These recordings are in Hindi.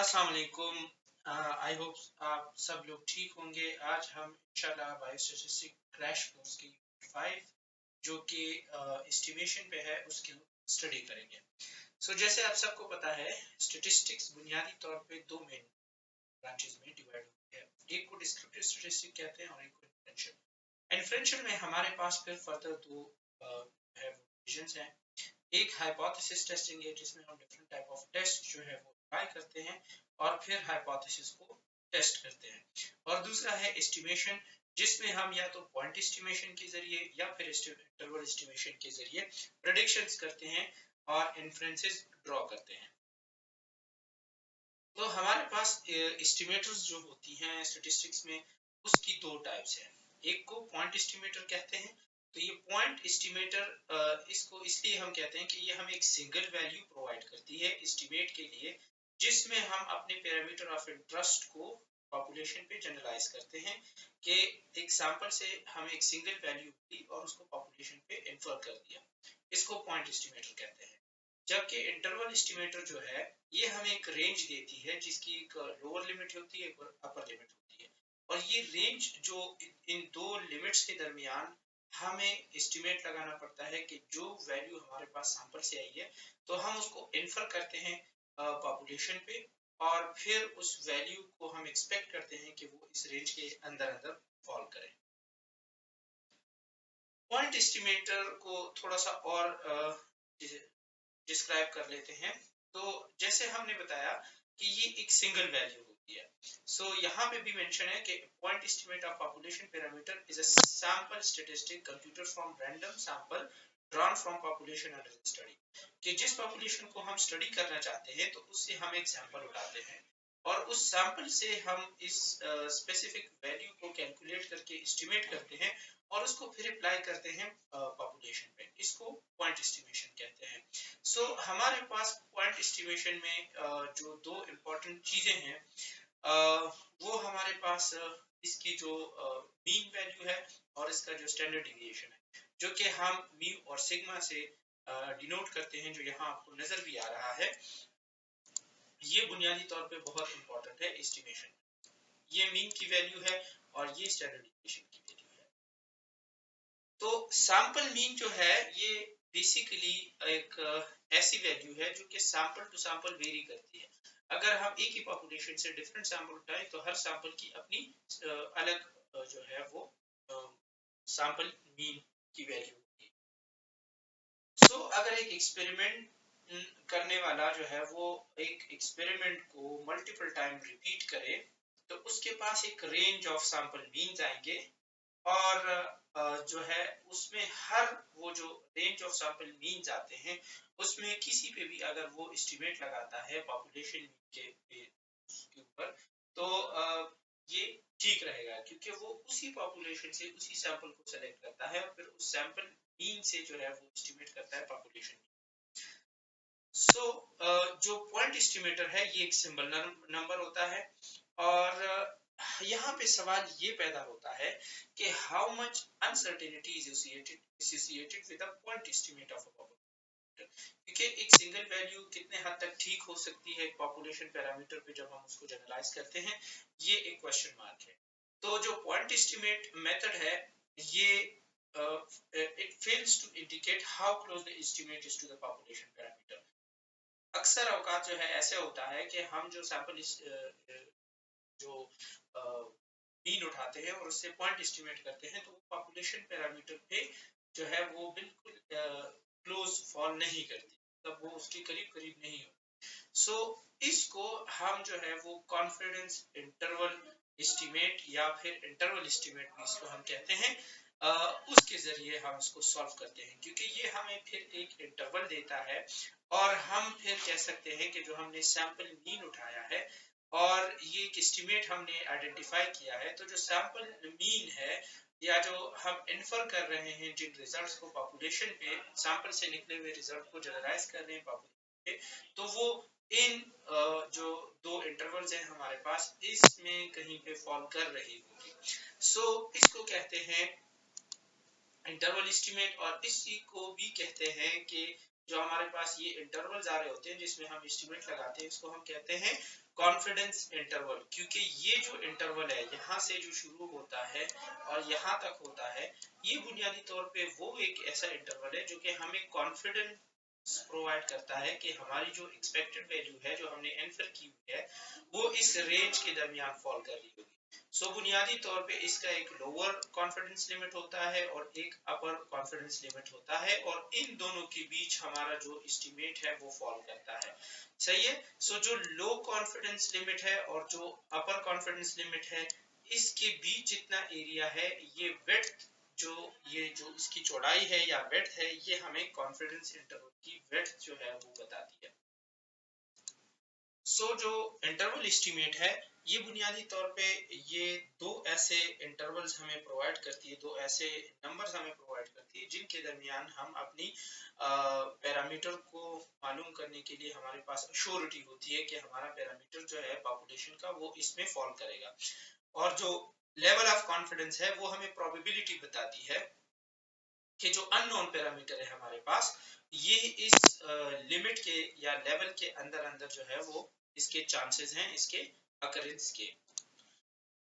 अस्सलाम वालेकुम। आई होप आप सब लोग ठीक होंगे। आज हम इंशाल्लाह बायोस्टैटिस्टिक्स क्रैश कोर्स की 5 जो कि एस्टिमेशन पे है उसकी स्टडी करेंगे। जैसे आप सबको पता है, स्टैटिस्टिक्स बुनियादी तौर पे दो मेन ब्रांचेस में डिवाइड होती है। एक को डिस्क्रिप्टिव स्टैटिस्टिक्स कहते हैं और एक को इन्फ्रेंशियल। इन्फ्रेंशियल में हमारे पास फिर फर्दर दो डिविजन्स हैं। एक हाइपोथेसिस टेस्टिंग है जिसमें हम डिफरेंट टाइप ऑफ टेस्ट जो है वो अप्लाई करते हैं और फिर हाइपोथेसिस को टेस्ट करते हैं। और दूसरा है एस्टिमेशन, जिसमें हम या तो पॉइंट एस्टिमेशन के जरिए या फिर इंटरवल एस्टिमेशन के जरिए प्रेडिक्शंस करते हैं और इन्फ्रेंसेस ड्रॉ करते हैं। तो हमारे पास एस्टिमेटर्स जो होती हैं स्टैटिस्टिक्स में, उसकी दो टाइप्स हैं। एक को पॉइंट एस्टिमेटर कहते हैं। तो ये पॉइंट एस्टिमेटर इसको इसलिए हम कहते हैं कि ये हमें एक सिंगल वैल्यू प्रोवाइड करती है एस्टिमेट के लिए, जिसमें हम अपने पैरामीटर ऑफ इंटरेस्ट को पॉपुलेशन पे जनरलाइज करते हैं कि एक सैंपल से हमें एक सिंगल वैल्यू दी और उसको पॉपुलेशन पे इन्फर कर दिया। इसको पॉइंट एस्टिमेटर कहते हैं। जबकि इंटरवल एस्टिमेटर जो है ये हमें एक रेंज देती है जिसकी एक लोअर लिमिट होती है, एक अपर लिमिट होती है। और ये रेंज जो इन दो लिमिट्स के दरमियान हमें एस्टिमेट लगाना पड़ता है कि जो वैल्यू हमारे पास सैंपल से आई है तो हम उसको इन्फर करते हैं पॉपुलेशन पे, और फिर उस वैल्यू को हम एक्सपेक्ट करते हैं कि वो इस रेंज के अंदर अंदर फॉल करे। पॉइंट एस्टिमेटर को थोड़ा सा और डिस्क्राइब कर लेते हैं। तो जैसे हमने बताया कि ये एक सिंगल वैल्यू होती है। यहाँ पे भी मेंशन है कि point estimate of population parameter is a sample statistic computed from random sample drawn from population under study. कि जिस पॉपुलेशन को हम स्टडी करना चाहते हैं तो उससे हम एक सैंपल उठाते हैं और उस सैंपल से हम इस स्पेसिफिक वैल्यू को कैलकुलेट करके एस्टिमेट करते हैं और उसको फिर अप्लाई करते हैं पॉपुलेशन पे। इसको पॉइंट एस्टिमेशन कहते हैं। हमारे पास पॉइंट एस्टिमेशन में जो दो इम्पोर्टेंट चीजें हैं, वो हमारे पास इसकी जो मीन वैल्यू है और इसका जो स्टैंडर्ड डिविएशन है, जो कि हम म्यू और सिग्मा से डिनोट करते हैं, जो यहाँ आपको नजर भी आ रहा है। ये बुनियादी तौर पे बहुत इंपॉर्टेंट है एस्टिमेशन। ये मीन की वैल्यू है और ये स्टैंडर्ड डिविएशन की वैल्यू है। तो सैंपल मीन जो है ये बेसिकली एक ऐसी वैल्यू है जो कि सैंपल टू सैंपल वेरी करती है। अगर हम एक ही पॉपुलेशन से डिफरेंट सैंपल उठाएं तो हर सैंपल की अपनी अलग जो है वो सैंपल मीन की वैल्यू होगी। अगर एक एक्सपेरिमेंट करने वाला जो है वो एक एक्सपेरिमेंट को मल्टीपल टाइम रिपीट करे तो उसके पास एक रेंज ऑफ सैंपल मीन्स आएंगे और जो है उसमें हर वो जो रेंज ऑफ सैंपल मीन्स आते हैं उसमें किसी पे भी अगर वो एस्टिमेट लगाता है पॉपुलेशन के ऊपर तो ये ठीक रहेगा, क्योंकि वो उसी पॉपुलेशन से उसी सैंपल को सेलेक्ट करता है और फिर उस सैंपल मीन से जो है वो एस्टिमेट करता है पॉपुलेशन। जो पॉइंट एस्टिमेटर है ये एक सिंबल नंबर होता है और यहाँ पे सवाल ये पैदा होता है कि how much uncertainty is associated with the point estimate of a population. क्योंकि एक सिंगल वैल्यू कितने हद तक ठीक हो सकती है पॉपुलेशन पैरामीटर पे जब हम उसको जनरलाइज करते हैं, ये एक क्वेश्चन मार्क है। तो जो पॉइंट एस्टिमेट मेथड है ये it fails to indicate how close the estimate is to the population parameter. अक्सर औकात जो है ऐसे होता है कि हम जो सैंपल जो मीन उठाते हैं और उससे पॉइंट एस्टिमेट करते हैं तो वो पॉपुलेशन पैरामीटर पे जो है वो बिल्कुल क्लोज फॉल नहीं करती, तब वो उसके करीब करीब नहीं होती। इसको हम जो है वो कॉन्फिडेंस इंटरवल एस्टिमेट या फिर इंटरवल एस्टिमेट भी इसको हम कहते हैं, उसके जरिए हम इसको सॉल्व करते हैं, क्योंकि ये हमें फिर एक इंटरवल देता है और हम फिर कह सकते हैं कि जो हमने सैंपल मीन उठाया है और ये एक एस्टिमेट हमने आइडेंटिफाई किया है, तो जो सैंपल मीन है या जो हम इन्फर कर रहे हैं जिन रिजल्ट्स को पॉपुलेशन पे सैंपल से निकले हुए रिजल्ट को जनरलाइज कर रहे हैं पॉपुलेशन पे, तो वो इन जो दो इंटरवल्स हैं हमारे पास इसमें कहीं पे फॉल कर रही होगी। इसको कहते हैं इंटरवल एस्टिमेट और इसी को भी कहते हैं कि जो हमारे पास ये इंटरवल्स आ रहे होते हैं जिसमें हम एस्टिमेट लगाते हैं, इसको हम कहते हैं कॉन्फिडेंस इंटरवल, क्योंकि ये जो इंटरवल है यहाँ से जो शुरू होता है और यहाँ तक होता है, ये बुनियादी तौर पे वो एक ऐसा इंटरवल है जो कि हमें कॉन्फिडेंस प्रोवाइड करता है कि हमारी जो एक्सपेक्टेड वैल्यू है जो हमने इन्फर की हुई है वो इस रेंज के दरमियान फॉल कर रही होगी। बुनियादी तौर पे इसका एक लोअर कॉन्फिडेंस लिमिट होता है और एक अपर कॉन्फिडेंस लिमिट होता है, और इन दोनों के बीच हमारा जो एस्टिमेट है वो फॉल करता है। सही है। जो लो कॉन्फिडेंस लिमिट है और जो अपर कॉन्फिडेंस लिमिट है, इसके बीच जितना एरिया है, ये विड्थ जो इसकी चौड़ाई है या विड्थ है, ये हमें कॉन्फिडेंस इंटरवल की विड्थ जो है वो बताती है। जो इंटरवल एस्टिमेट है, ये बुनियादी तौर पे ये दो ऐसे इंटरवल्स हमें प्रोवाइड करती है, दो ऐसे नंबर्स हमें प्रोवाइड करती है जिनके दरमियान हम अपनी पैरामीटर को मालूम करने के लिए हमारे पास श्योरिटी होती है कि हमारा पैरामीटर जो है पॉपुलेशन का वो इसमें फॉल करेगा, और जो लेवल ऑफ कॉन्फिडेंस है वो हमें प्रोबेबिलिटी बताती है कि जो अननोन पैरामीटर है हमारे पास, ये इस लिमिट के या लेवल के अंदर अंदर जो है वो इसके चांसेस हैं इसके अकरेंस के।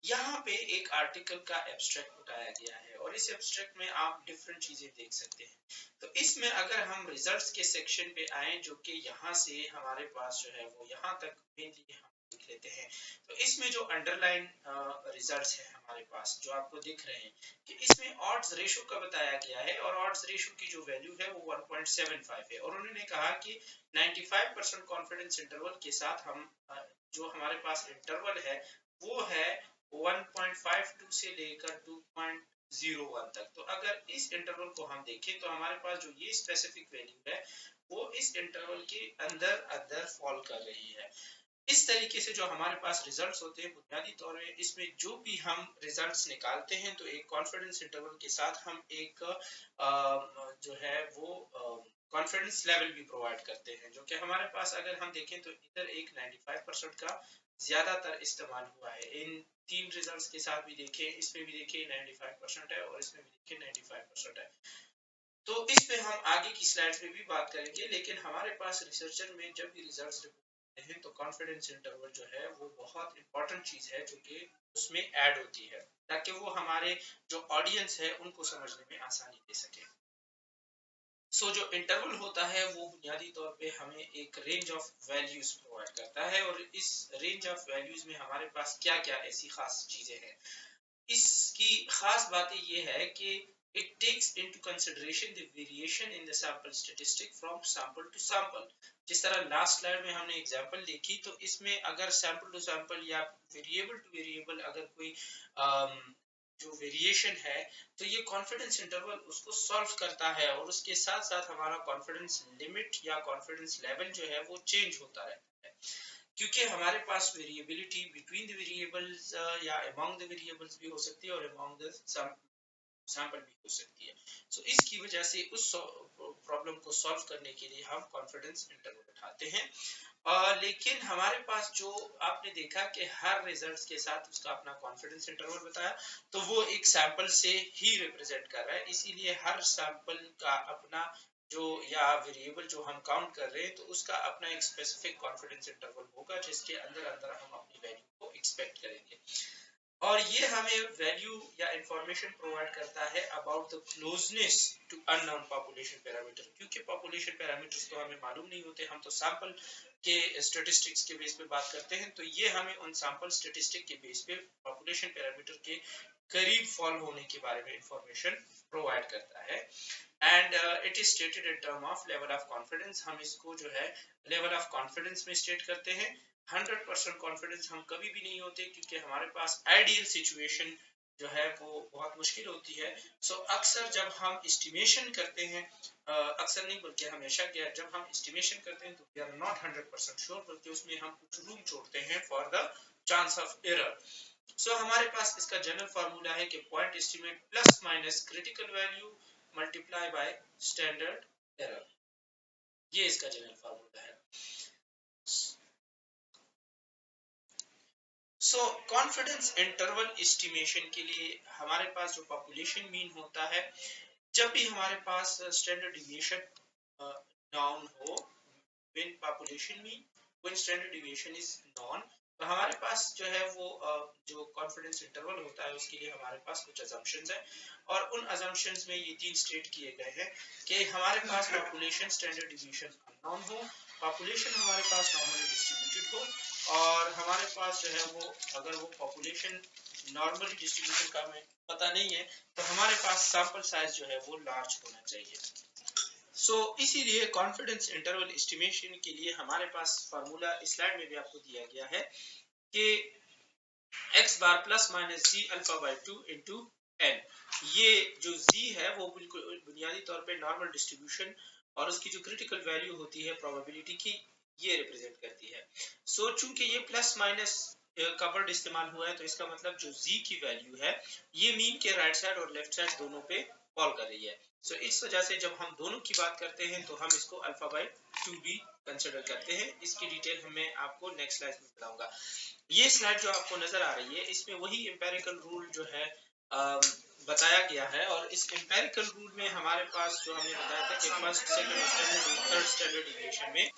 यहाँ पे एक आर्टिकल का एब्स्ट्रैक्ट उठाया गया है और इस एब्स्ट्रैक्ट में आप डिफरेंट चीजें देख सकते हैं। तो इसमें अगर हम रिजल्ट्स के सेक्शन पे आए, जो कि यहाँ से हमारे पास जो है वो यहाँ तक मेनली हम देख लेते हैं, तो इसमें जो अंडरलाइन रिजल्ट्स है हमारे पास जो आपको दिख रहे हैं कि इसमें ऑड्स रेशो का बताया गया है, और ऑड्स रेशो की जो वैल्यू है वो 1.75 है, और उन्होंने कहा कि 95% कॉन्फिडेंस इंटरवल के साथ हम जो हमारे पास इंटरवल है वो है 1.52 से लेकर 2.01 तक। तो अगर इस इंटरवल को हम देखें तो हमारे पास जो ये स्पेसिफिक वैल्यू है वो इस इंटरवल के अंदर अंदर फॉल कर रही है। इस तरीके से जो हमारे पास रिजल्ट्स होते हैं, बुनियादी तौर पे इसमें जो भी हम रिजल्ट्स निकालते हैं तो एक कॉन्फिडेंस इंटरवल के साथ हम एक जो है वो कॉन्फिडेंस लेवल भी प्रोवाइड करते हैं, जो कि हमारे पास अगर हम देखें तो इधर एक 95% का ज्यादातर इस्तेमाल हुआ है। इन तीन रिजल्ट्स के साथ भी देखें, इसमें भी देखें 95% है और इसमें भी देखें 95% है। तो इस पे हम आगे की स्लाइड्स में भी बात करेंगे, लेकिन हमारे पास रिसर्चर में जब भी रिजल्ट्स रिपोर्ट हैं तो कॉन्फिडेंस इंटरवल जो है वो बहुत इंपॉर्टेंट चीज है जो कि उसमें ऐड होती है, ताकि वो हमारे जो ऑडियंस है उनको समझने में आसानी दे सके। जो इंटरवल होता है वो बुनियादी तौर पे हमें एक रेंज ऑफ वैल्यूज प्रोवाइड करता है, और इस रेंज ऑफ वैल्यूज में हमारे पास क्या क्या ऐसी खास चीजें हैं। इसकी खास बात ये है कि it takes into consideration the variation in the sample statistic from sample to sample। जिस तरह लास्ट स्लाइड में हमने एग्जांपल देखी, तो इसमें अगर सैंपल टू सैंपल या वेरिएबल टू वेरिएबल अगर कोई जो वेरिएशन है, तो ये कॉन्फिडेंस इंटरवल उसको सॉल्व करता है, और उसके साथ साथ हमारा कॉन्फिडेंस लिमिट या कॉन्फिडेंस लेवल जो है वो चेंज होता रहता है, क्योंकि हमारे पास वेरिएबिलिटी बिटवीन द वेरिएबल्स या अमंग द वेरिएबल्स भी हो सकती है और अमंग द सैंपल भी हो सकती है। इसकी वजह से उस प्रॉब्लम को सॉल्व करने के लिए हम कॉन्फिडेंस इंटरवल उठाते हैं। लेकिन हमारे पास जो आपने देखा कि हर रिजल्ट्स के साथ उसका अपना कॉन्फिडेंस इंटरवल बताया, तो वो एक सैंपल से ही रिप्रेजेंट कर रहा है, इसीलिए हर सैंपल का अपना जो या वेरिएबल जो हम काउंट कर रहे हैं तो उसका अपना एक स्पेसिफिक कॉन्फिडेंस इंटरवल होगा जिसके अंदर अंदर हम अपनी वैल्यू को एक्सपेक्ट करेंगे, और ये हमें वैल्यू या इंफॉर्मेशन प्रोवाइड करता है about the closeness to unknown population parameter, क्योंकि पॉपुलेशन पैरामीटर्स तो हमें मालूम नहीं होते, हम तो सैंपल के स्टैटिस्टिक्स के बेस पे बात करते हैं, तो ये हमें उन सैंपल स्टैटिस्टिक के बेस पे पॉपुलेशन पैरामीटर के करीब फॉल होने के बारे में इंफॉर्मेशन प्रोवाइड करता है। And it is stated in term of level of confidence. हम इसको जो है लेवल ऑफ कॉन्फिडेंस में स्टेट करते हैं। 100% कॉन्फिडेंस हम कभी भी नहीं होते, क्योंकि हमारे पास आइडियल सिचुएशन जो है वो बहुत मुश्किल होती है। अक्सर जब हम एस्टिमेशन करते हैं, अक्सर नहीं बल्कि हमेशा क्या, जब हम एस्टिमेशन करते हैं तो वी आर नॉट 100% श्योर, बल्कि उसमें हम कुछ रूम छोड़ते हैं for the chance of error. हमारे पास इसका जनरल फार्मूला है कि point estimate plus minus critical value multiply by standard error, ये इसका जनरल फार्मूला है। कॉन्फिडेंस इंटरवल एस्टिमेशन के लिए हमारे पास जो पॉपुलेशन मीन होता है, जब भी हमारे पास स्टैंडर्ड डिविएशन नॉन हो, when population mean, when standard deviation is known, तो हमारे पास जो है वो जो कॉन्फिडेंस इंटरवल होता है उसके लिए हमारे पास कुछ अजम्पशंस है और उन अजम्पशंस में ये तीन स्टेट किए गए हैं कि हमारे पास पॉपुलेशन स्टैंडर्ड डिवीजन अननोन हो, पॉपुलेशन हमारे पास नॉर्मली डिस्ट्रीब्यूटेड हो और हमारे पास जो है वो अगर वो पॉपुलेशन नॉर्मली डिस्ट्रीब्यूशन का हमें पता नहीं है तो हमारे पास सैंपल साइज जो है वो लार्ज होना चाहिए। इसीलिए कॉन्फिडेंस इंटरवल एस्टिमेशन के लिए हमारे पास फार्मूला स्लाइड में भी आपको दिया गया है कि x bar plus minus z alpha by 2 into n. ये जो z है वो बिल्कुल बुनियादी तौर पे नॉर्मल डिस्ट्रीब्यूशन और उसकी जो क्रिटिकल वैल्यू होती है प्रोबेबिलिटी की ये रिप्रेजेंट करती है। चूंकि ये प्लस माइनस का वर्ड इस्तेमाल हुआ है तो इसका मतलब जो z की वैल्यू है ये मीन के राइट साइड और लेफ्ट साइड दोनों पे फॉल कर रही है। इस वजह से जब हम दोनों की बात करते हैं तो हम इसको अल्फा बाई 2 भी कंसिडर करते हैं। इसकी डिटेल मैं आपको नेक्स्ट स्लाइड में बताऊंगा। ये स्लाइड जो आपको नजर आ रही है इसमें वही एम्पेरिकल रूल जो है बताया गया है और इस एम्पेरिकल रूल में हमारे पास जो हमने बताया था कि first second standard third standard deviation में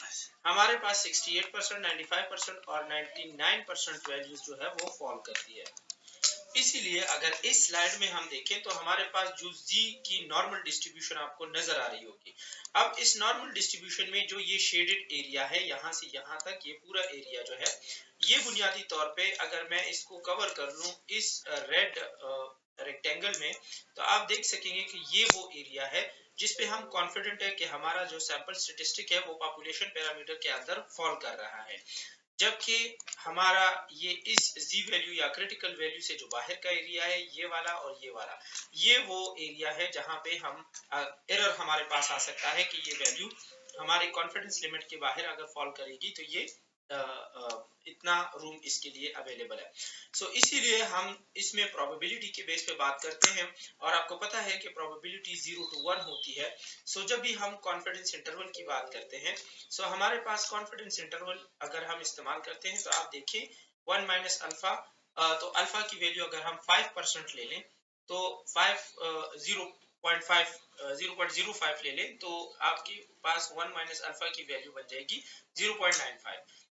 हमारे पास 68%, 95% और 99% वैल्यूज जो है वो फॉल करती है। इसीलिए अगर इस स्लाइड में हम देखें तो हमारे पास जो जी की नॉर्मल डिस्ट्रीब्यूशन आपको नजर आ रही होगी। अब इस नॉर्मल डिस्ट्रीब्यूशन में जो ये शेडेड एरिया है यहाँ से यहाँ तक ये पूरा एरिया जो है ये बुनियादी तौर पे अगर मैं इसको कवर कर लूं इस रेड रेक्टेंगल में तो आप देख सकेंगे कि ये वो एरिया है जिसपे हम कॉन्फिडेंट है कि हमारा जो सैंपल स्टेटिस्टिक है वो पॉपुलेशन पैरामीटर के अंदर फॉल कर रहा है। जबकि हमारा ये इस जी वैल्यू या क्रिटिकल वैल्यू से जो बाहर का एरिया है ये वाला और ये वाला ये वो एरिया है जहां पे हम एरर हमारे पास आ सकता है कि ये वैल्यू हमारे कॉन्फिडेंस लिमिट के बाहर अगर फॉल करेगी तो ये इतना रूम इसके लिए अवेलेबल है। इसीलिए हम इसमें प्रोबेबिलिटी के बेस पे बात करते हैं और आपको पता है कि प्रोबेबिलिटी 0 to 1 होती है। जब भी हम कॉन्फिडेंस इंटरवल की बात करते हैं हमारे पास कॉन्फिडेंस इंटरवल अगर हम इस्तेमाल करते हैं तो आप देखिए 1 माइनस अल्फा, तो अल्फा की वैल्यू अगर हम 5% ले लें तो 0.05 ले लें तो आपके पास 1 माइनस अल्फा की वैल्यू बन जाएगी 0.95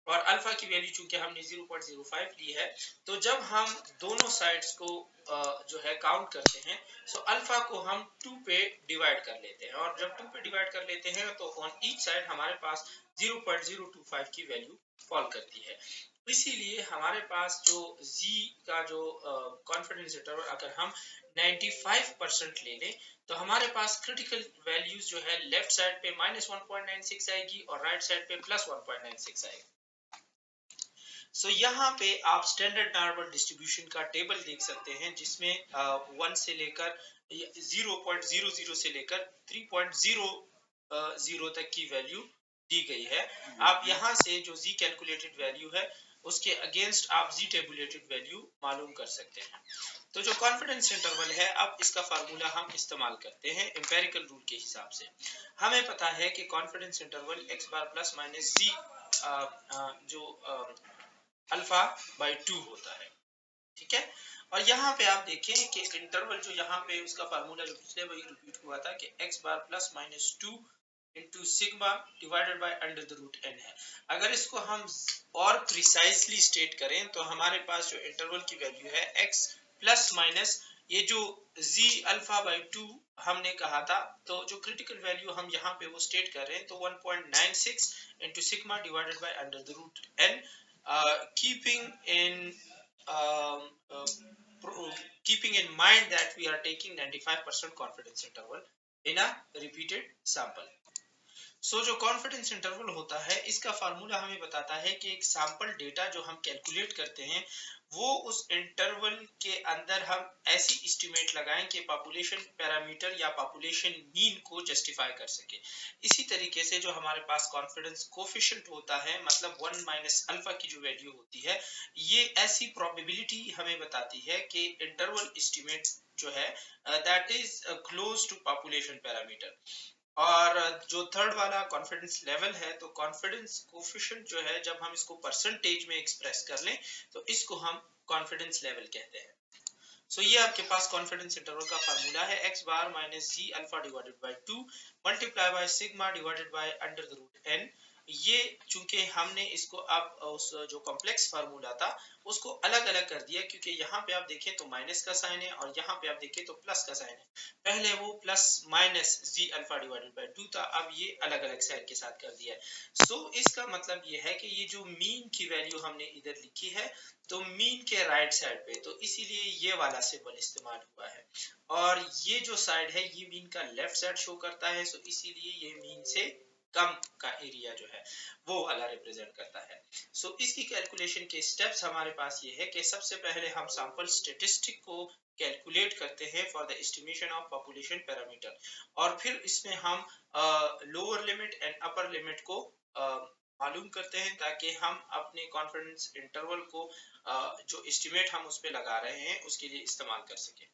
और अल्फा की वैल्यू चूंकि हमने 0.05 ली है तो जब हम दोनों साइड्स को जो है काउंट करते हैं अल्फा को हम 2 पे डिवाइड कर लेते हैं और जब 2 पे डिवाइड कर लेते हैं तो ऑन ईच साइड हमारे पास 0.025 की वैल्यू फॉल करती है। इसीलिए हमारे पास जो z का जो कॉन्फिडेंस इंटरवल अगर हम 95% ले लें तो हमारे पास क्रिटिकल वैल्यूज जो है लेफ्ट साइड पे -1.96 आएगी और राइट साइड पे +1.96 आएगी। यहाँ पे आप स्टैंडर्ड नॉर्मल डिस्ट्रीब्यूशन का टेबल देख सकते हैं जिसमें 1 से लेकर 0.00 से लेकर 3.00 तक की वैल्यू दी गई है। आप यहाँ से जो z कैलकुलेटेड वैल्यू है उसके अगेंस्ट आप z टेबुलेटेड वैल्यू मालूम कर सकते हैं। तो जो कॉन्फिडेंस इंटरवल है अब इसका फार्मूला हम इस्तेमाल करते हैं एम्पेरिकल रूल के हिसाब से। हमें पता है कि confidence interval x bar plus minus जी जो अल्फा बाई 2 होता है, ठीक है। और यहाँ पे आप देखें कि इंटरवल जो यहाँ पे उसका फार्मूला जो पिछले वही रिपीट हुआ था कि x bar plus minus 2 into sigma divided by under the root n है। अगर इसको हम और प्रिसाइजली स्टेट करें तो हमारे पास जो इंटरवल की वैल्यू है x प्लस माइनस ये जो z अल्फा बाई 2 हमने कहा था तो जो क्रिटिकल वैल्यू हम यहाँ पे वो स्टेट कर रहे हैं तो 1.96 into sigma divided by under the root n, keeping um, uh, keeping in mind that we are taking 95% confidence interval in a repeated sample. जो कॉन्फिडेंस इंटरवल होता है इसका फार्मूला हमें बताता है कि एक सैंपल डेटा जो हम कैलकुलेट करते हैं वो उस इंटरवल के अंदर हम ऐसी एस्टिमेट लगाएं कि पॉपुलेशन पैरामीटर या पॉपुलेशन मीन को जस्टिफाई कर सके। इसी तरीके से जो हमारे पास कॉन्फिडेंस कोफिशिएंट होता है मतलब 1 माइनस अल्फा की जो वैल्यू होती है ये ऐसी प्रोबेबिलिटी हमें बताती है कि इंटरवल एस्टिमेट जो है that is close to population parameter. और जो थर्ड वाला कॉन्फिडेंस लेवल है तो कॉन्फिडेंस कोफिशिएंट जो है जब हम इसको परसेंटेज में एक्सप्रेस कर लें तो इसको हम कॉन्फिडेंस लेवल कहते हैं। सो ये आपके पास कॉन्फिडेंस इंटरवल का फार्मूला है, x bar minus z alpha divided by 2 multiply by sigma divided by under the root n। ये चूंकि हमने इसको अब उस जो कॉम्प्लेक्स फार्मूला था उसको अलग अलग कर दिया, क्योंकि यहाँ पे आप देखें तो माइनस का साइन है और यहाँ पे आप देखें तो प्लस का साइन है। पहले वो plus minus z alpha divided by 2 था, अब ये अलग अलग साइन के साथ कर दिया है। सो इसका मतलब ये है कि ये जो मीन की वैल्यू हमने इधर लिखी है तो मीन के राइट साइड पे, तो इसीलिए ये वाला सिंबल इस्तेमाल हुआ है। और ये जो साइड है ये मीन का लेफ्ट साइड शो करता है, सो इसीलिए ये मीन से कम का एरिया जो है वो वाला रिप्रेजेंट करता है। सो इसकी कैलकुलेशन के स्टेप्स हमारे पास ये है कि सबसे पहले हम सैंपल स्टेटिस्टिक को कैलकुलेट करते हैं for the estimation of population parameter, और फिर इसमें हम lower limit and upper limit को मालूम करते हैं ताकि हम अपने कॉन्फिडेंस इंटरवल को जो एस्टिमेट हम उस पे लगा रहे हैं उसके लिए इस्तेमाल कर सकें।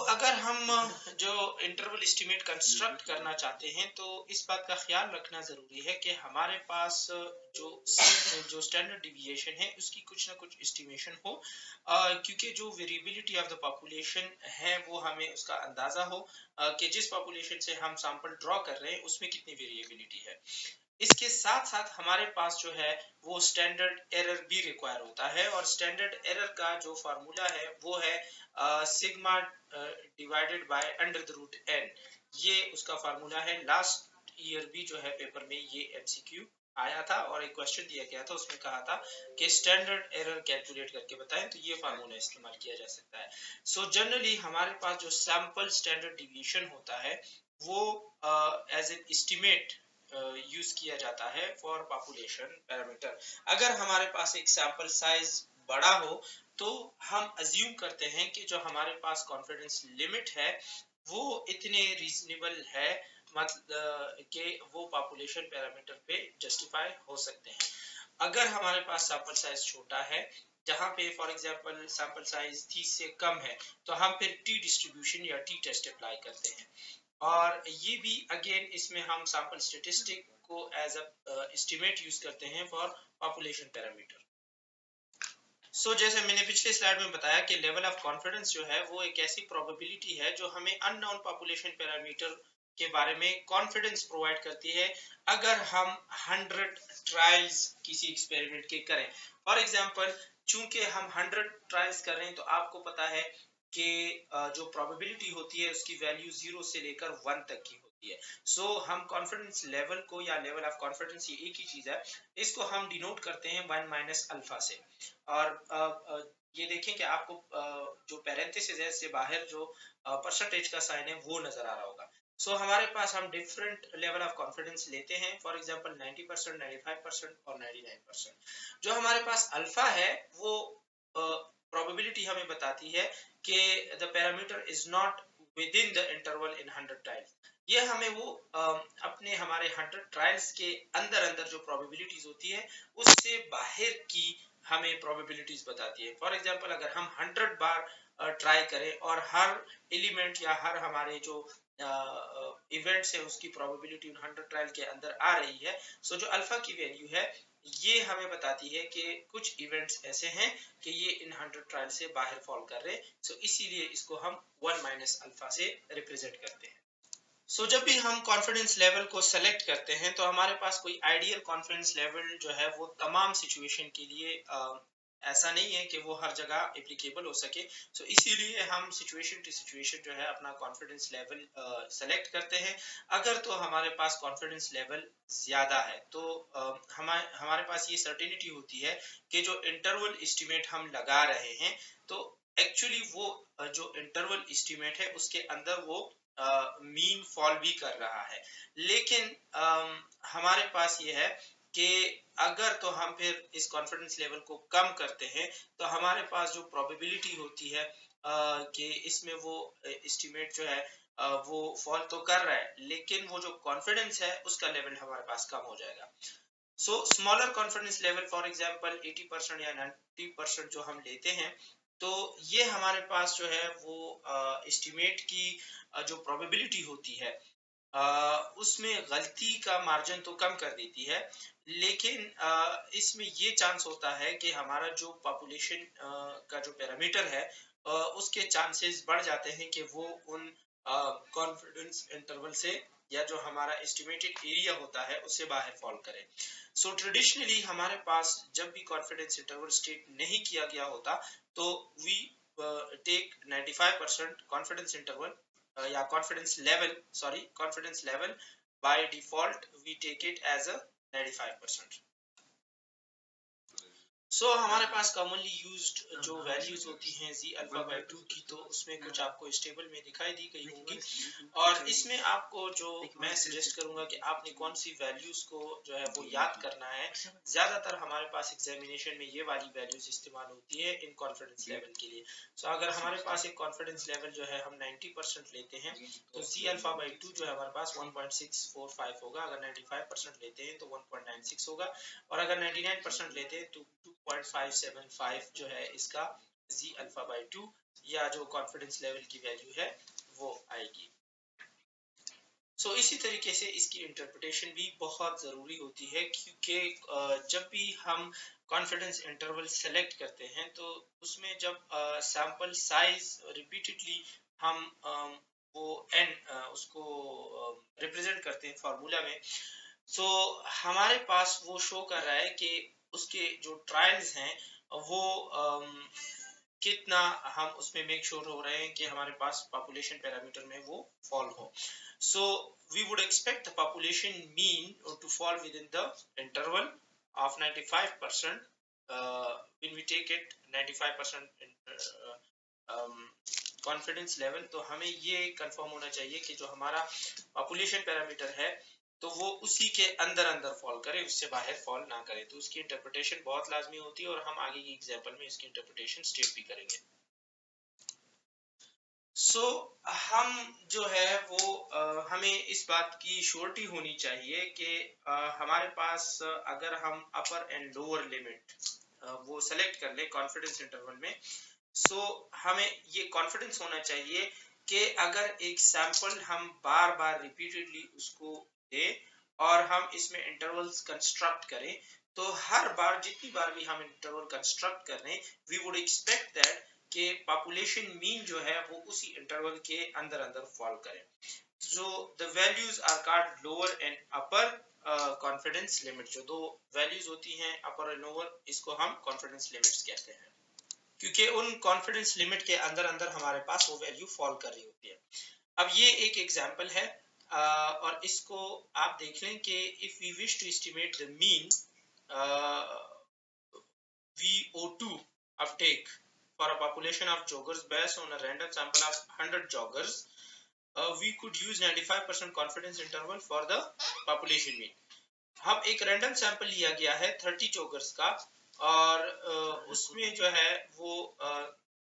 अगर हम जो इंटरवल एस्टिमेट कंस्ट्रक्ट करना चाहते हैं तो इस बात का ख्याल रखना जरूरी है कि हमारे पास जो स्टैंडर्ड डिविएशन है उसकी कुछ ना कुछ एस्टिमेशन हो, क्योंकि जो वेरिएबिलिटी ऑफ द पॉपुलेशन है वो हमें उसका अंदाजा हो कि जिस पॉपुलेशन से हम सैंपल ड्रॉ कर रहे हैं उसमें कितनी वेरिएबिलिटी है। इसके साथ साथ हमारे पास जो है वो स्टैंडर्ड एरर भी रिक्वायर होता है, और स्टैंडर्ड एरर का जो फार्मूला है वो है sigma divided by under the root n। ये उसका फार्मूला है। लास्ट ईयर भी जो है पेपर में ये एमसीक्यू आया था और एक क्वेश्चन दिया गया था, उसमें कहा था कि स्टैंडर्ड एरर कैलकुलेट करके बताएं, तो ये फार्मूला इस्तेमाल किया जा सकता है। सो जनरली हमारे पास जो सैंपल स्टैंडर्ड डिविएशन होता है वो एज एन एस्टिमेट यूज किया जाता है फॉर पॉपुलेशन पैरामीटर। अगर हमारे पास एक सैंपल साइज बड़ा हो तो हम अज्यूम करते हैं कि जो हमारे पास कॉन्फिडेंस लिमिट है वो इतने रीजनेबल है, मतलब कि वो पॉपुलेशन पैरामीटर पे जस्टिफाई हो सकते हैं। अगर हमारे पास सैंपल साइज छोटा है जहां पे फॉर एग्जांपल सैंपल साइज 30 से कम है तो हम फिर टी डिस्ट्रीब्यूशन या टी टेस्ट अप्लाई करते हैं, और ये भी अगेन इसमें हम सैंपल स्टेटिस्टिक को एज अ एस्टिमेट यूज करते हैं फॉर पॉपुलेशन पैरामीटर। जैसे मैंने पिछले स्लाइड में बताया कि लेवल ऑफ कॉन्फिडेंस जो है वो एक ऐसी प्रोबेबिलिटी है जो हमें अननोन पॉपुलेशन पैरामीटर के बारे में कॉन्फिडेंस प्रोवाइड करती है अगर हम 100 ट्रायल्स किसी एक्सपेरिमेंट के करें। फॉर एग्जांपल चूंकि हम 100 ट्रायल्स कर रहे हैं तो आपको पता है कि जो प्रोबेबिलिटी होती है उसकी वैल्यू 0 से लेकर 1 तक की होती है। हम कॉन्फिडेंस लेवल को या लेवल ऑफ कॉन्फिडेंस ये एक ही चीज है, इसको हम डिनोट करते हैं 1 माइनस अल्फा से। और ये देखें कि आपको जो पैरेंथेसिस है इससे बाहर जो परसेंटेज का साइन है वो नजर आ रहा होगा। हमारे पास हम डिफरेंट लेवल ऑफ कॉन्फिडेंस लेते हैं, फॉर एग्जांपल 90%, 95% और 99%। जो हमारे पास अल्फा है वो प्रोबेबिलिटी हमें बताती है कि the parameter is not with in the interval in 100 trials. ये हमें वो अपने हमारे 100 ट्रायल्स के अंदर अंदर जो प्रोबेबिलिटीज होती है उससे बाहर की हमें प्रोबेबिलिटीज बताती है। फॉर एग्जांपल अगर हम 100 बार ट्राई करें और हर एलिमेंट या हर हमारे जो इवेंट्स है उसकी प्रोबेबिलिटी 100 ट्रायल के अंदर आ रही है, जो अल्फा की वैल्यू है ये हमें बताती है कि कुछ इवेंट्स ऐसे हैं कि ये इन 100 ट्रायल से बाहर फॉल कर रहे हैं। इसीलिए इसको हम 1 माइनस अल्फा से रिप्रेजेंट करते हैं। जब भी हम कॉन्फिडेंस लेवल को सेलेक्ट करते हैं तो हमारे पास कोई आइडियल कॉन्फिडेंस लेवल जो है वो तमाम सिचुएशन के लिए ऐसा नहीं है कि वो हर जगह एप्लीकेबल हो सके। इसीलिए हम सिचुएशन टू सिचुएशन जो है अपना कॉन्फिडेंस लेवल सेलेक्ट करते हैं। अगर तो हमारे पास कॉन्फिडेंस लेवल ज्यादा है तो हमारे पास ये सर्टेनिटी होती है कि जो इंटरवल एस्टिमेट हम लगा रहे हैं तो एक्चुअली वो जो इंटरवल एस्टिमेट है उसके अंदर वो मीन फॉल भी कर रहा है। लेकिन हमारे पास ये है कि अगर तो हम फिर इस कॉन्फिडेंस लेवल को कम करते हैं तो हमारे पास जो प्रोबेबिलिटी होती है कि इसमें वो एस्टिमेट जो है वो फॉल तो कर रहा है लेकिन वो जो कॉन्फिडेंस है उसका लेवल हमारे पास कम हो जाएगा। Smaller confidence level for example 80% या 90% जो हम लेते हैं तो ये हमारे पास जो है वो एस्टिमेट की जो प्रोबेबिलिटी होती है उसमें गलती का मार्जिन तो कम कर देती है, लेकिन इसमें ये चांस होता है कि हमारा जो पॉपुलेशन का जो पैरामीटर है उसके चांसेस बढ़ जाते हैं कि वो उन कॉन्फिडेंस इंटरवल से या जो हमारा एस्टिमेटेड एरिया होता है उससे बाहर फॉल करे। सो ट्रेडिशनली हमारे पास जब भी कॉन्फिडेंस इंटरवल स्टेट नहीं किया गया होता तो वी टेक 95% कॉन्फिडेंस इंटरवल या confidence level by default we take it as a 95%। हमारे पास कॉमनली यूज्ड जो वैल्यूज होती हैं जी अल्फा बाय 2 की, तो उसमें कुछ आपको इस टेबल में दिखाई दी गई होंगी और इसमें आपको जो मैं सजेस्ट करूंगा कि आपने कौन सी वैल्यूज को जो है वो याद करना है। ज्यादातर हमारे पास एग्जामिनेशन में ये वाली वैल्यूज इस्तेमाल होती है इन कॉन्फिडेंस लेवल के लिए। अगर हमारे पास एक कॉन्फिडेंस लेवल जो है हम 90% लेते हैं तो जी अल्फा बाय 2 जो है हमारे पास 1.645 होगा। अगर 95% लेते हैं तो 1.96 होगा और अगर 99% लेते हैं तो 2.575 जो है इसका जी अल्फा बाय 2 या जो कॉन्फिडेंस लेवल की वैल्यू है वो आएगी। इसी तरीके से इसकी इंटरप्रिटेशन भी बहुत ज़रूरी होती है क्योंकि जब भी हम कॉन्फिडेंस इंटरवल सेलेक्ट करते हैं तो उसमें जब सैंपल साइज रिपीटेडली हम वो एन उसको रिप्रेजेंट करते हैं फार्मूला में, हमारे पास वो शो कर रहा है कि उसके जो ट्रायल्स हैं वो कितना हम उसमें मेक श्योर हो रहे हैं कि हमारे पास पॉपुलेशन पैरामीटर में वो फॉल हो। We would expect the population mean to fall within the interval of 95% when we take it 95% confidence level. तो हमें ये कंफर्म होना चाहिए कि जो हमारा पॉपुलेशन पैरामीटर है तो वो उसी के अंदर अंदर फॉल करे, उससे बाहर फॉल ना करे। तो उसकी इंटरप्रिटेशन बहुत लाजमी होती है और हम आगे की एग्जांपल में इसकी इंटरप्रिटेशन स्टेट भी करेंगे। हम जो है वो हमें इस बात की श्योरिटी होनी चाहिए कि हमारे पास अगर हम अपर एंड लोअर लिमिट वो सेलेक्ट कर ले कॉन्फिडेंस इंटरवल में, हमें ये कॉन्फिडेंस होना चाहिए कि अगर एक सैंपल हम बार बार रिपीटेडली उसको दे और हम इसमें इंटरवल्स कंस्ट्रक्ट करें तो हर बार जितनी बार भी हम इंटरवल कंस्ट्रक्ट कर रहे हैं वी वुड एक्सपेक्ट दैट कि पॉपुलेशन मीन जो है वो उसी इंटरवल के अंदर अंदर फॉल करे। The values are called lower and upper confidence limit. जो दो वैल्यूज होती हैं अपर और लोअर, इसको हम कॉन्फिडेंस लिमिट्स कहते हैं क्योंकि उन कॉन्फिडेंस लिमिट के अंदर अंदर हमारे पास वो वैल्यू फॉल कर रही होती है। अब ये एक एग्जांपल है और इसको आप देख लें कि if we wish to estimate the mean VO2 uptake for a population of joggers based on a random sample of 100 joggers, we could use 95% confidence interval for the population mean। हम एक रैंडम सैंपल लिया गया है 30 जॉगर्स का और उसमें जो है वो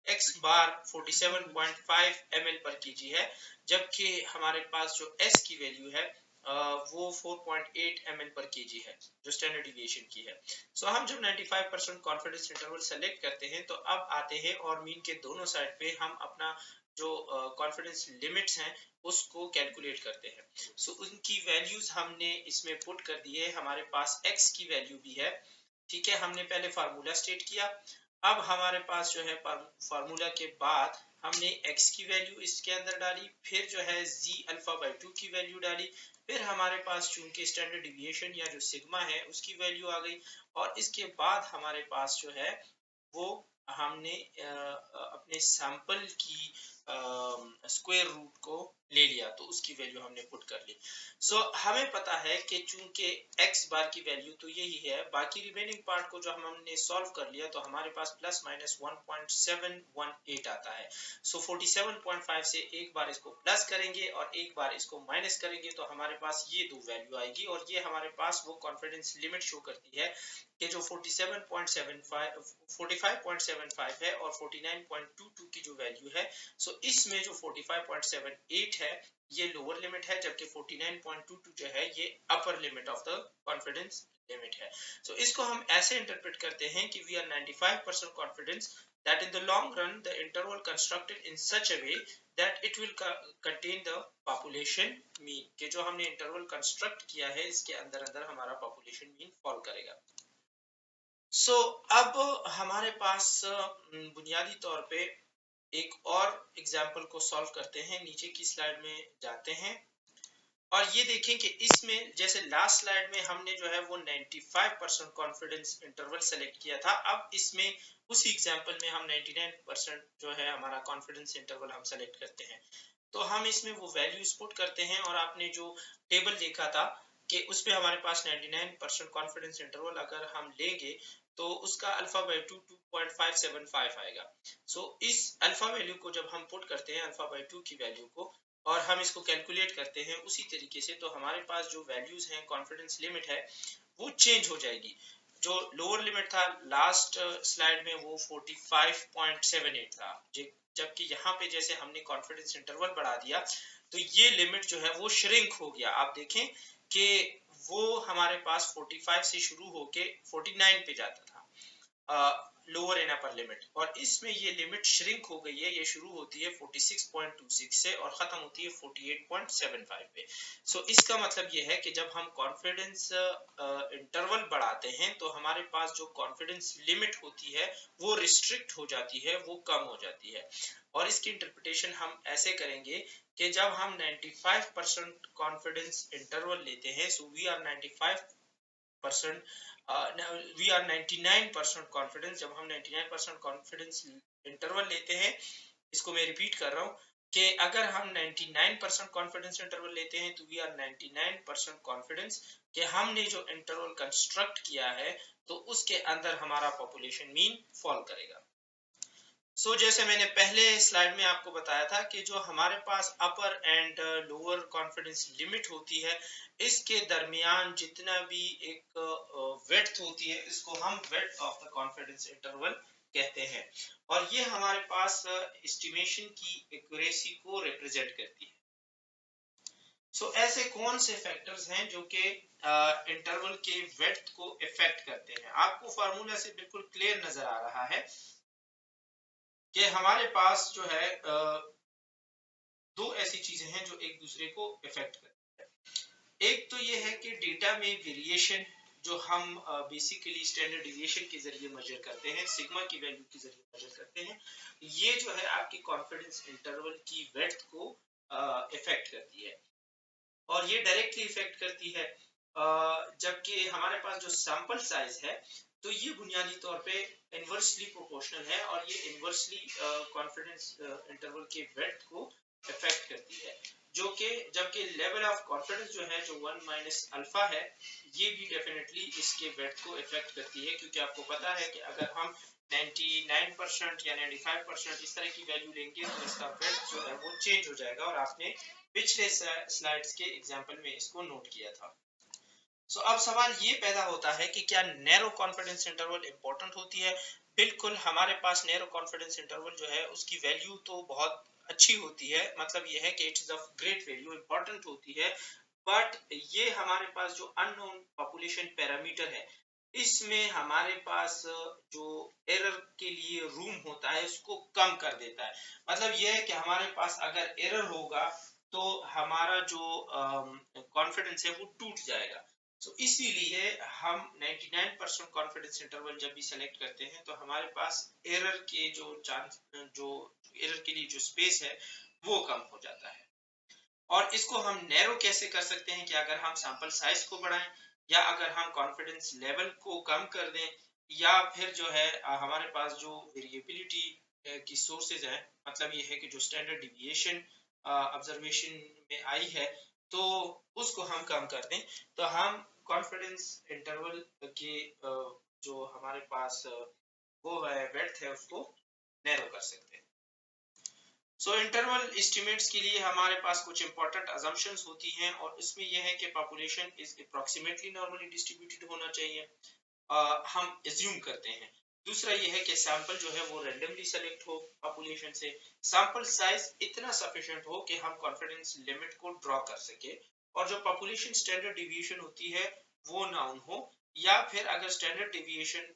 x बार 47.5 ml पर kg है, जबकि हमारे पास जो s की वैल्यू है वो 4.8 ml पर kg है जो स्टैंडर्ड डिविएशन की है। हम जब 95% कॉन्फिडेंस इंटरवल सेलेक्ट करते हैं तो अब आते हैं और मीन के दोनों साइड पे हम अपना जो कॉन्फिडेंस लिमिट्स हैं उसको कैलकुलेट करते हैं। उनकी वैल्यूज हमने इसमें पुट कर दी है। हमारे पास x की वैल्यू भी है, ठीक है, हमने पहले फार्मूला स्टेट किया। अब हमारे पास जो है फार्मूला के बाद हमने x की वैल्यू इसके अंदर डाली, फिर जो है z अल्फा बाय 2 की वैल्यू डाली, फिर हमारे पास चूंकि स्टैंडर्ड डिविएशन या जो सिग्मा है उसकी वैल्यू आ गई और इसके बाद हमारे पास जो है वो हमने अपने सैंपल की स्क्वायर रूट को ले लिया तो उसकी वैल्यू हमने पुट कर ली। हमें पता है कि चूंकि x बार की वैल्यू तो यही है, बाकी रिमेनिंग पार्ट को जो हमने सॉल्व कर लिया तो हमारे पास प्लस माइनस 1.718 आता है। 47.5 से एक बार इसको प्लस करेंगे और एक बार इसको माइनस करेंगे तो हमारे पास ये दो वैल्यू आएगी और ये हमारे पास वो कॉन्फिडेंस लिमिट शो करती है कि जो 45.75 है और 49.22 की जो वैल्यू है, इसमें जो 45.78 है ये लोअर लिमिट है जबकि 49.22 जो है ये upper limit of the confidence limit है। सो इसको हम ऐसे इंटरप्रेट करते हैं कि we are 95% confidence that in the long run the interval constructed in such a way that it will contain the population mean, कि जो हमने इंटरवल कंस्ट्रक्ट किया है इसके अंदर अंदर हमारा पॉपुलेशन मीन फॉल करेगा। अब हमारे पास बुनियादी तौर पे एक और एग्जाम्पल को सॉल्व करते हैं। नीचे की स्लाइड में जाते हैं और ये देखें कि इसमें जैसे लास्ट स्लाइड में हमने जो है वो 95% कॉन्फिडेंस इंटरवल सेलेक्ट किया था, अब इसमें उसी एग्जांपल में हम 99% जो है हमारा कॉन्फिडेंस इंटरवल हम सेलेक्ट करते हैं। तो हम इसमें वो वैल्यूज पुट करते हैं और आपने जो टेबल देखा था कि उसमें हमारे पास 99% कॉन्फिडेंस इंटरवल अगर हम लेंगे तो उसका अल्फा वैल्यू 2.575 आएगा। इस अल्फा वैल्यू को जब हम पुट करते हैं अल्फा बाई 2 की वैल्यू को और हम इसको कैलकुलेट करते हैं उसी तरीके से, तो हमारे पास जो वैल्यूज हैं कॉन्फिडेंस लिमिट है वो चेंज हो जाएगी। जो लोअर लिमिट था लास्ट स्लाइड में वो 45.78 था, जबकि यहाँ पे जैसे हमने कॉन्फिडेंस इंटरवल बढ़ा दिया तो ये लिमिट जो है वो श्रिंक हो गया। आप देखें कि वो हमारे पास 45 से शुरू होके 49 पे जाता था लोअर एंड अपर लिमिट, और इसमें ये लिमिट श्रिंक हो गई है। ये शुरू होती है 46.26 से और खत्म होती है 48.75 पे। इसका मतलब ये है कि जब हम कॉन्फिडेंस इंटरवल बढ़ाते हैं तो हमारे पास जो कॉन्फिडेंस लिमिट होती है वो रिस्ट्रिक्ट हो जाती है, वो कम हो जाती है। और इसकी इंटरप्रिटेशन हम ऐसे करेंगे कि जब हम 95% कॉन्फिडेंस इंटरवल लेते हैं, so we are 95% we are 99% confidence, जब हम 99% कॉन्फिडेंस इंटरवल लेते हैं, इसको मैं रिपीट कर रहा हूँ कि अगर हम 99% कॉन्फिडेंस इंटरवल लेते हैं तो वी आर 99% कॉन्फिडेंस कि हमने जो इंटरवल कंस्ट्रक्ट किया है तो उसके अंदर हमारा पॉपुलेशन मीन फॉल करेगा। जैसे मैंने पहले स्लाइड में आपको बताया था कि जो हमारे पास अपर एंड लोअर कॉन्फिडेंस लिमिट होती है इसके दरमियान जितना भी एक विड्थ होती है इसको हम width of the confidence interval कहते हैं, और ये हमारे पास एस्टिमेशन की एक्यूरेसी को रिप्रेजेंट करती है। ऐसे कौन से फैक्टर्स हैं जो कि इंटरवल के विड्थ को इफेक्ट करते हैं? आपको फार्मूला से बिल्कुल क्लियर नजर आ रहा है कि हमारे पास जो है दो ऐसी चीजें हैं जो एक दूसरे को इफेक्ट करती है। एक तो ये है कि डेटा में वेरिएशन जो हम बेसिकली स्टैंडर्ड डिविएशन के जरिए मेजर करते हैं, सिग्मा की वैल्यू के जरिए मेजर करते हैं, ये जो है आपकी कॉन्फिडेंस इंटरवल की विड्थ को इफेक्ट करती है और ये डायरेक्टली इफेक्ट करती है। जबकि हमारे पास जो सैंपल साइज है तो ये बुनियादी तौर पे इनवर्सली प्रोपोर्शनल है और ये इनवर्सली कॉन्फिडेंस इंटरवल के विड्थ को इफेक्ट करती है, जो कि जबकि लेवल ऑफ कॉन्फिडेंस जो है जो 1 माइनस अल्फा है ये भी डेफिनेटली इसके विड्थ को इफेक्ट करती है, क्योंकि आपको पता है कि अगर हम 99% या 95% इस तरह की वैल्यू लेंगे तो इसका विड्थ जो है वो चेंज हो जाएगा, और आपने पिछले स्लाइड्स के एग्जांपल में इसको नोट किया था। अब सवाल ये पैदा होता है कि क्या नैरो कॉन्फिडेंस इंटरवल इंपॉर्टेंट होती है? बिल्कुल, हमारे पास नैरो कॉन्फिडेंस इंटरवल जो है उसकी वैल्यू तो बहुत अच्छी होती है, मतलब ये है कि it is of great value, important होती है, बट ये हमारे पास जो अननोन पॉपुलेशन पैरामीटर है इसमें हमारे पास जो एरर के लिए रूम होता है उसको कम कर देता है। मतलब ये है कि हमारे पास अगर एरर होगा तो हमारा जो कॉन्फिडेंस है वो टूट जाएगा। इसीलिए हम 99% कॉन्फिडेंस इंटरवल जब भी सेलेक्ट करते हैं तो हमारे पास एरर के जो चांस, जो एरर के लिए जो स्पेस है वो कम हो जाता है। और इसको हम नैरो कैसे कर सकते हैं कि अगर हम सैंपल साइज को बढ़ाएं या अगर हम कॉन्फिडेंस लेवल को कम कर दें, या फिर जो है हमारे पास जो वेरिएबिलिटी की सोर्सेज हैं, मतलब ये है कि जो स्टैंडर्ड डिविएशन ऑब्जर्वेशन में आई है तो उसको हम कम कर दें, तो हम कॉन्फिडेंस इंटरवल के जो हमारे पास वो है विड्थ है उसको नैरो कर सकते हैं। इंटरवल एस्टिमेट्स के लिए हमारे पास कुछ इंपॉर्टेंट अजम्पशंस होती हैं और इसमें यह है कि population is approximately normally distributed होना चाहिए, हम एज्यूम करते हैं। दूसरा यह है कि सैंपल जो है वो रैंडमली सेलेक्ट हो पॉपुलेशन से, सैंपल साइज इतना सफिशिएंट हो कि हम कॉन्फिडेंस लिमिट को ड्रॉ कर सके, और जो पॉपुलेशन स्टैंडर्ड डिविएशन होती है वो नाउन हो, या फिर अगर स्टैंडर्ड डेविएशन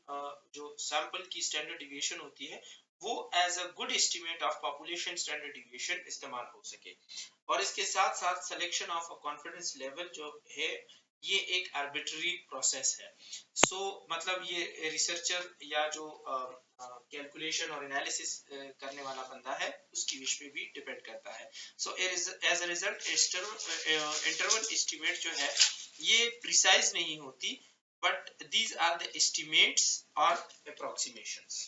जो सैंपल की स्टैंडर्ड डेविएशन होती है वो as a good estimate of population standard deviation इस्तेमाल हो सके। और इसके साथ साथ selection of a confidence level जो है ये एक आर्बिट्ररी प्रोसेस है। मतलब ये रिसर्चर या जो कैलकुलेशन और एनालिसिस करने वाला बंदा है उसकी विश पे भी डिपेंड करता है। As a result interval estimate जो है ये प्रिसाइज नहीं होती, but these are the estimates और अप्रोक्सीमेशंस।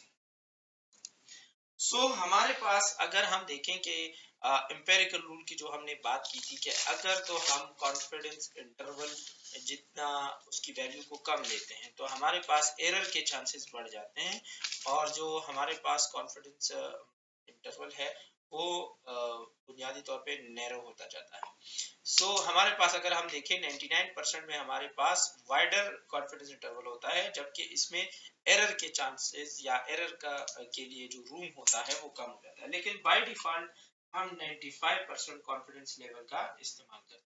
हमारे पास अगर हम देखें कि एम्पेरिकल रूल की जो हमने बात की थी कि अगर तो हम कॉन्फिडेंस इंटरवल जितना उसकी वैल्यू को कम लेते हैं तो हमारे पास एरर के चांसेस बढ़ जाते हैं, और जो हमारे पास कॉन्फिडेंस इंटरवल है वो बुनियादी तौर पे नैरो होता जाता है। हमारे पास अगर हम देखें 99% में हमारे पास वाइडर कॉन्फिडेंस इंटरवल होता है, जबकि इसमें एरर के चांसेस या एरर का के लिए जो रूम होता है वो कम हो जाता है, लेकिन बाय डिफॉल्ट हम 95% कॉन्फिडेंस लेवल का इस्तेमाल करते हैं।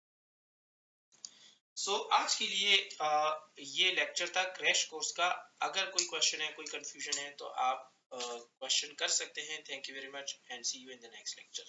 आज के लिए ये लेक्चर था क्रैश कोर्स का। अगर कोई क्वेश्चन है, कोई कंफ्यूजन है तो आप क्वेश्चन कर सकते हैं। Thank you very much and see you in the next lecture.